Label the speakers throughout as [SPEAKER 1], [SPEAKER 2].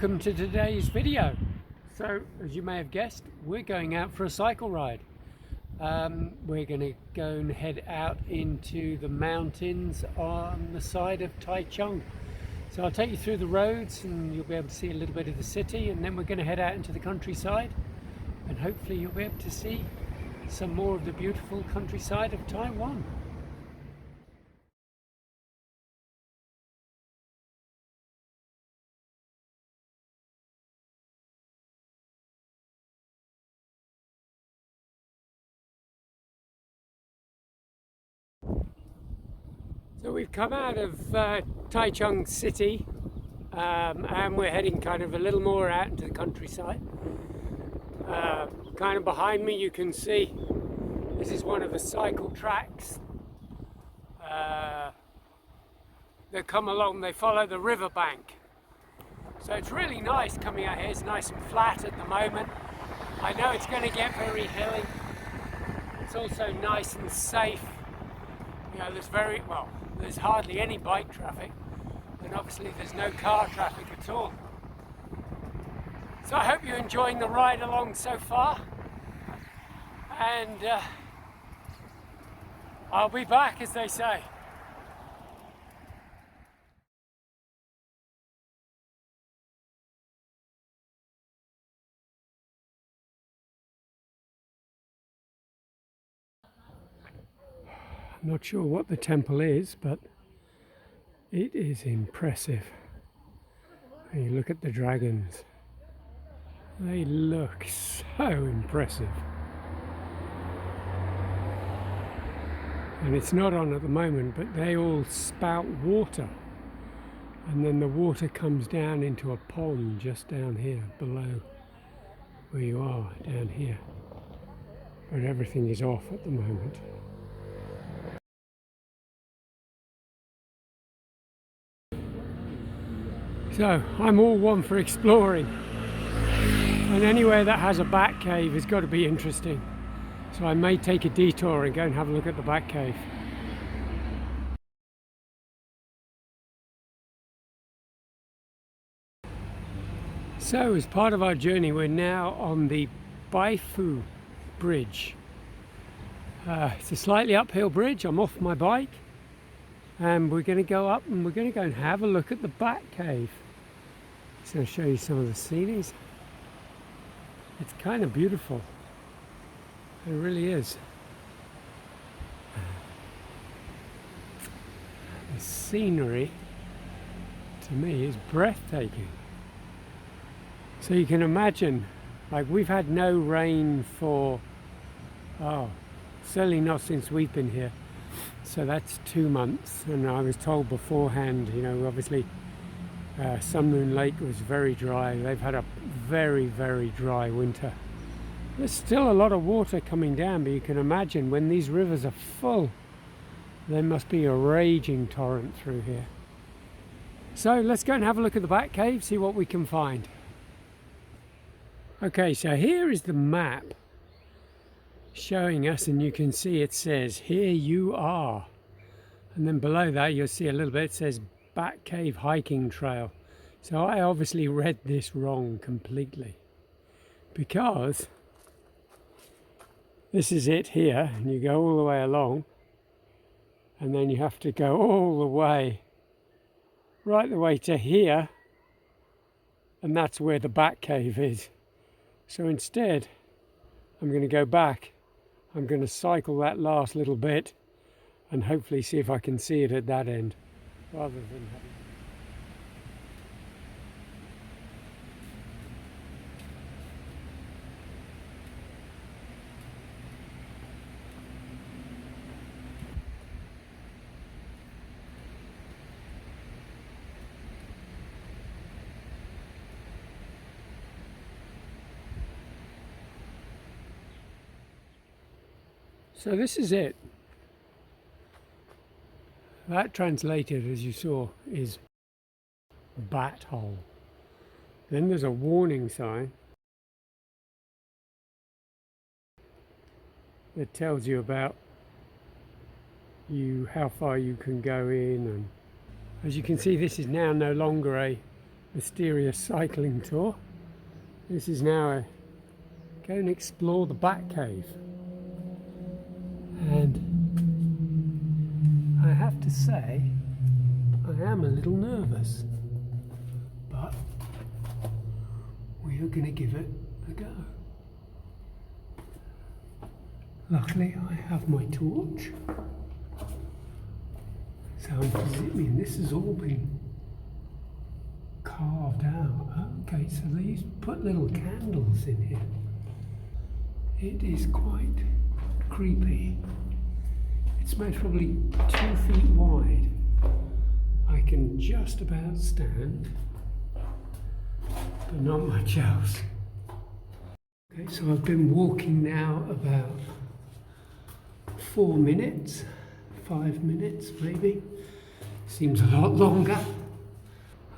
[SPEAKER 1] welcome to today's video. So, as you may have guessed, we're going out for a cycle ride. We're going to go and head out into the mountains on the side of Taichung. So I'll take you through the roads and you'll be able to see a little bit of the city, and then we're going to head out into the countryside and hopefully you'll be able to see some more of the beautiful countryside of Taiwan. So we've come out of Taichung city and we're heading kind of a little more out into the countryside. Kind of behind me you can see this is one of the cycle tracks that come along. They follow the river bank. So it's really nice coming out here. It's nice and flat at the moment. I know it's going to get very hilly. It's also nice and safe. You know, there's hardly any bike traffic, and obviously there's no car traffic at all. So I hope you're enjoying the ride along so far, and I'll be back, as they say. I'm not sure what the temple is, but it is impressive. And you look at the dragons. They look so impressive. And it's not on at the moment, but they all spout water. And then the water comes down into a pond just down here below where you are, down here. But everything is off at the moment. So I'm all one for exploring, and anywhere that has a bat cave has got to be interesting. So I may take a detour and go and have a look at the bat cave. So as part of our journey, we're now on the Bikeway bridge. It's a slightly uphill bridge. I'm off my bike and we're going to go up and we're going to go and have a look at the bat cave. So I'll show you some of the sceneries. It's kind of beautiful. It really is. The scenery, to me, is breathtaking. So you can imagine, like, we've had no rain for, certainly not since we've been here. So that's 2 months, and I was told beforehand, you know, obviously Sun Moon Lake was very dry. They've had a very, very dry winter. There's still a lot of water coming down, but you can imagine when these rivers are full, there must be a raging torrent through here. So let's go and have a look at the bat cave, see what we can find. Okay, so here is the map showing us, and you can see it says, "Here you are." And then below that you'll see a little bit, it says Bat Cave Hiking Trail. So I obviously read this wrong completely, because this is it here, and you go all the way along, and then you have to go all the way, right the way to here, and that's where the Bat Cave is. So instead, I'm going to go back. I'm going to cycle that last little bit and hopefully see if I can see it at that end, rather than having... So this is it. That translated, as you saw, is bat hole. Then there's a warning sign that tells you about how far you can go in, and as you can see, this is now no longer a mysterious cycling tour. This is now a go and explore the Bat Cave. And I have to say, I am a little nervous, but we are going to give it a go. Luckily, I have my torch. So I mean, this has all been carved out. Okay, so they put little candles in here. It is quite creepy. It's most probably 2 feet wide. I can just about stand, but not much else. Okay, so I've been walking now about 4 minutes, 5 minutes maybe. Seems a lot longer.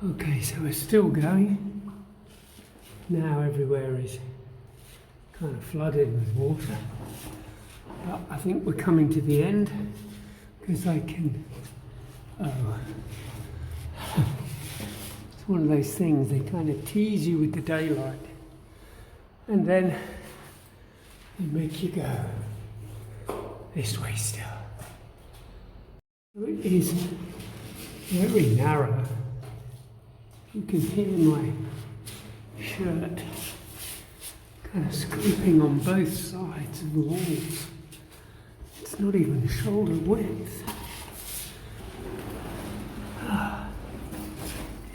[SPEAKER 1] Okay, so we're still going. Now everywhere is kind of flooded with water. But I think we're coming to the end because I can. Oh. It's one of those things, they kind of tease you with the daylight and then they make you go this way still. It is very narrow. You can hear my shirt kind of scraping on both sides of the walls. It's not even shoulder width.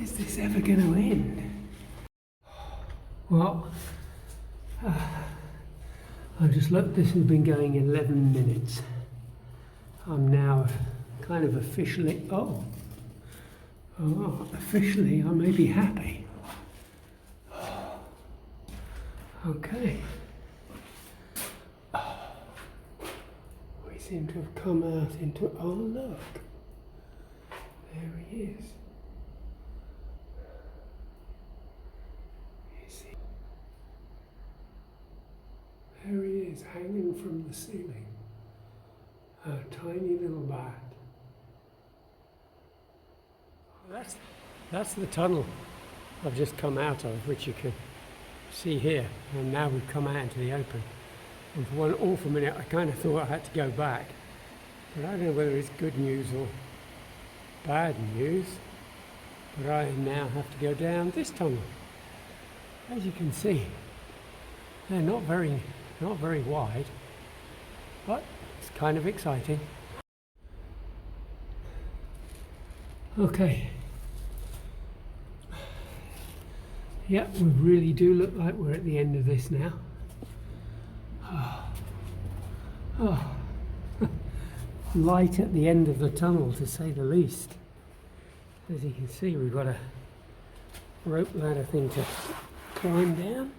[SPEAKER 1] Is this ever going to end? Well, I've just looked, this has been going 11 minutes. I'm now kind of officially, officially I may be happy. Okay. We seem to have come out into, oh look, there he is. You see, there he is, hanging from the ceiling, a tiny little bat. That's the tunnel I've just come out of, which you can see here, and now we've come out into the open. And for one awful minute I kind of thought I had to go back, but I don't know whether it's good news or bad news, but I now have to go down this tunnel. As you can see, they're not very wide, but it's kind of exciting. Okay. Yeah, we really do look like we're at the end of this now. Light at the end of the tunnel, to say the least. As you can see, we've got a rope ladder thing to climb down.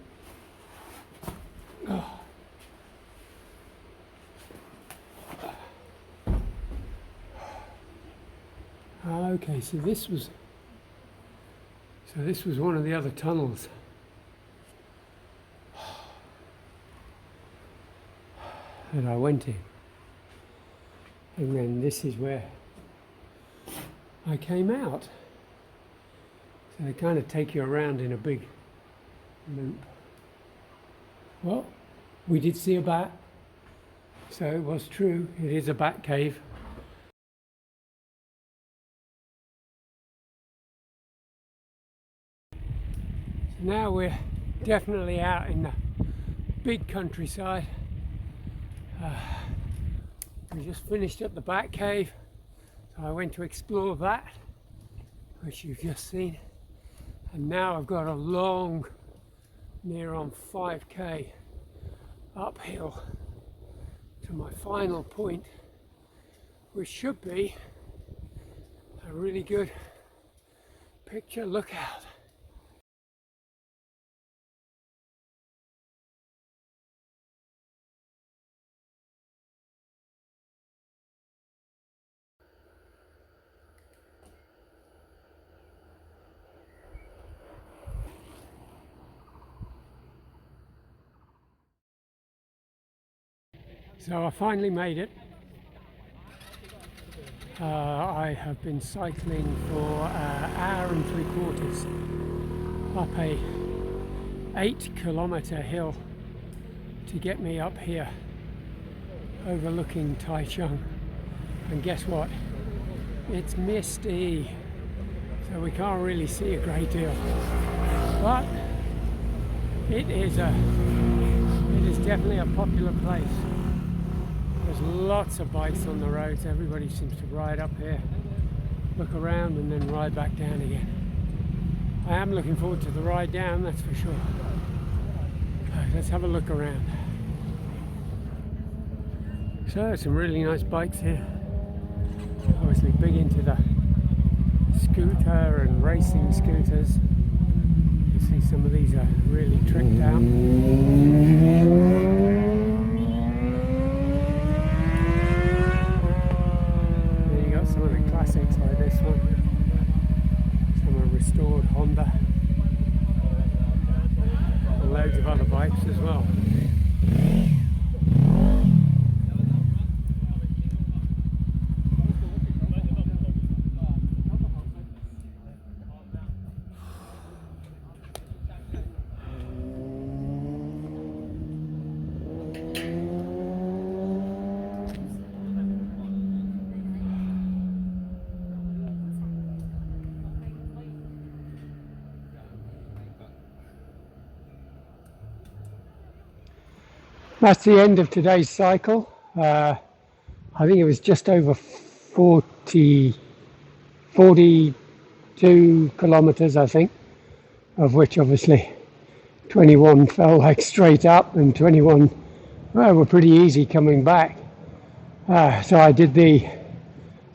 [SPEAKER 1] Okay, so this was one of the other tunnels. That I went in. And then this is where I came out. So they kind of take you around in a big loop. Well, we did see a bat. So it was true, it is a bat cave. Now we're definitely out in the big countryside. We just finished up the Bat Cave, so I went to explore that, which you've just seen, and now I've got a long, near on 5k uphill to my final point, which should be a really good picture lookout. So I finally made it. I have been cycling for an hour and 3/4 up a 8-kilometer hill to get me up here overlooking Taichung. And guess what? It's misty, so we can't really see a great deal. But it is definitely a popular place. There's lots of bikes on the roads. Everybody seems to ride up here, look around, and then ride back down again. I am looking forward to the ride down, that's for sure. Let's have a look around. So, some really nice bikes here. Obviously big into the scooter and racing scooters. You see some of these are really tricked out. Then you got some of the classics like this one. Some are restored Honda. And loads of other bikes as well. That's the end of today's cycle. I think it was just over 42 kilometers, I think, of which obviously 21 felt like straight up and 21 were pretty easy coming back. So I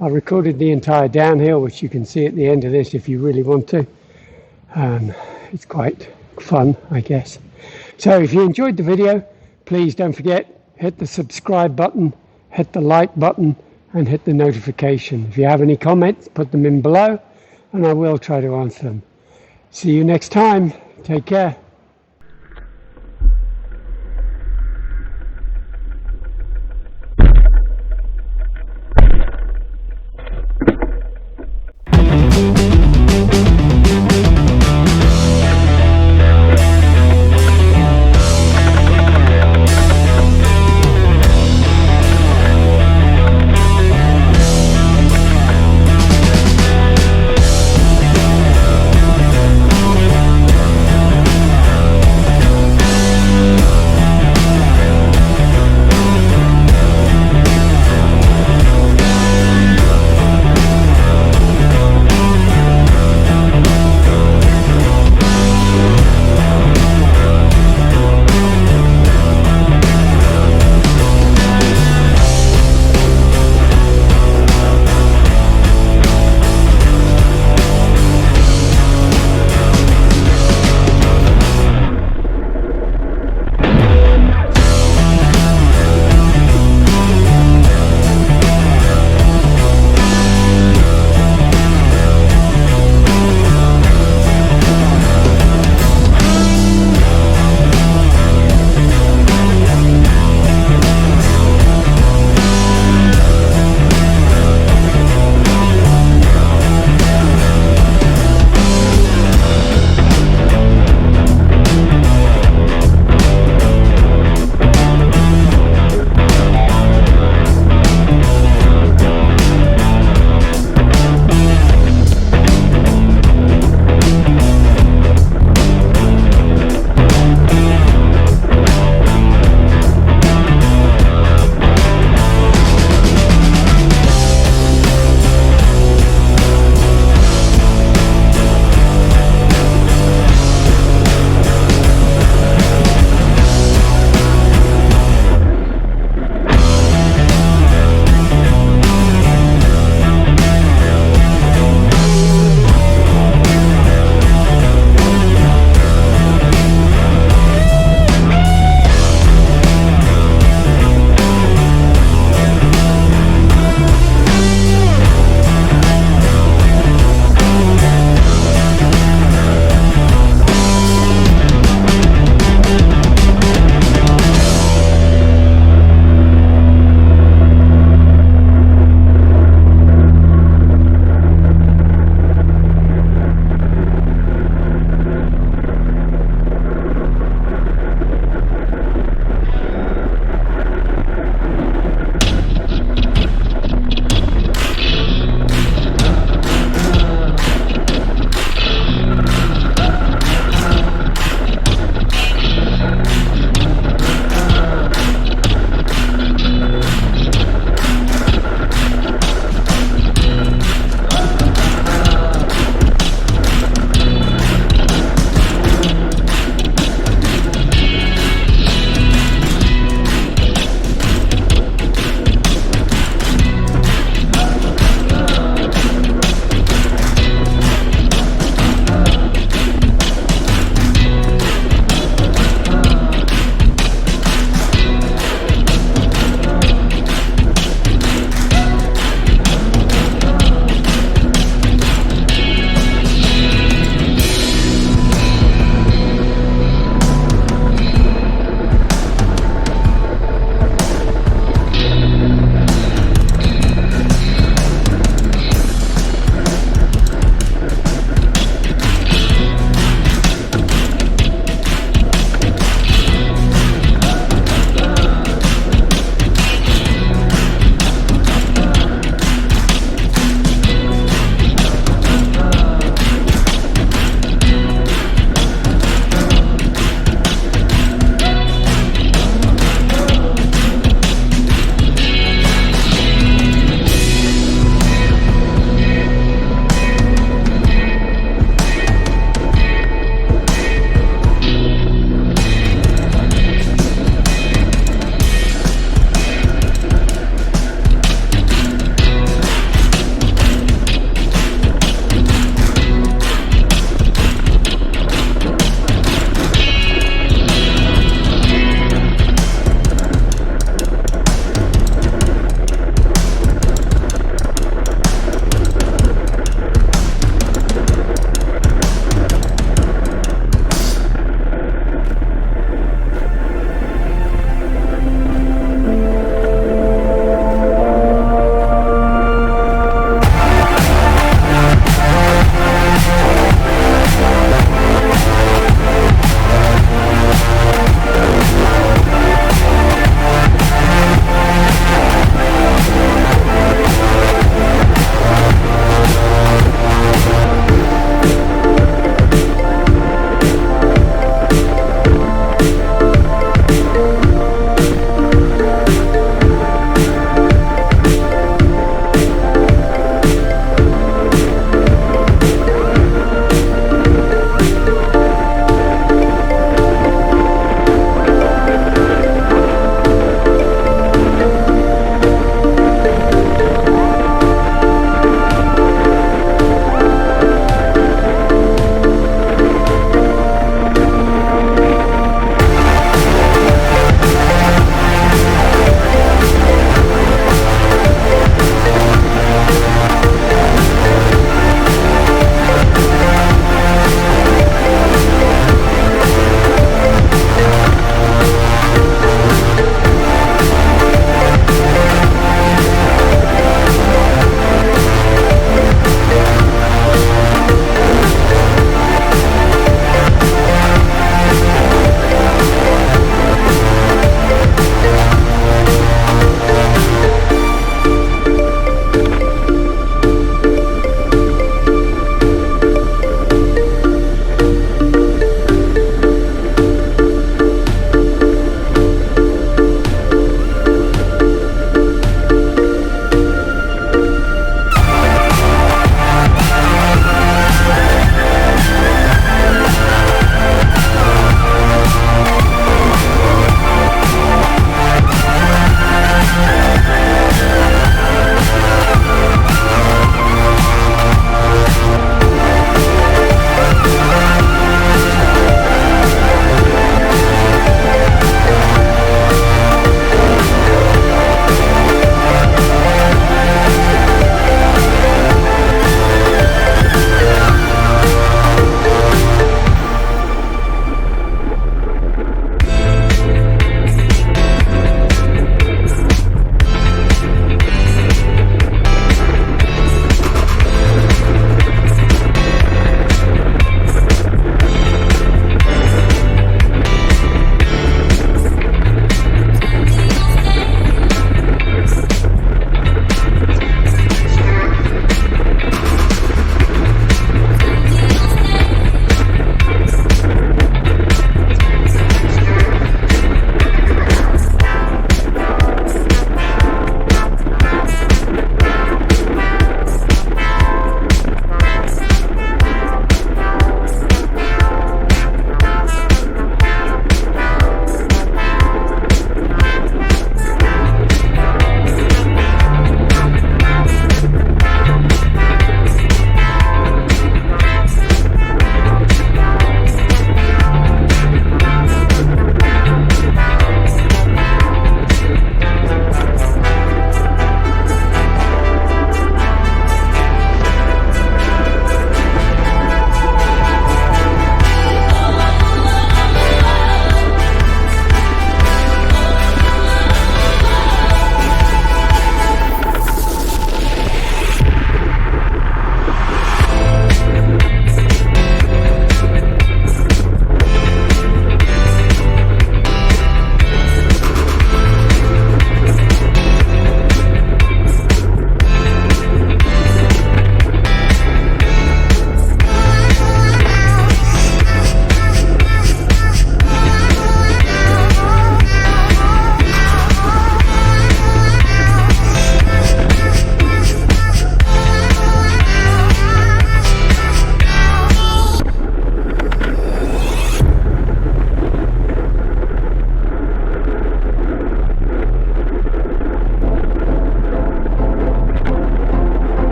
[SPEAKER 1] recorded the entire downhill, which you can see at the end of this if you really want to. It's quite fun, I guess. So if you enjoyed the video, please don't forget, hit the subscribe button, hit the like button, and hit the notification. If you have any comments, put them in below, and I will try to answer them. See you next time. Take care.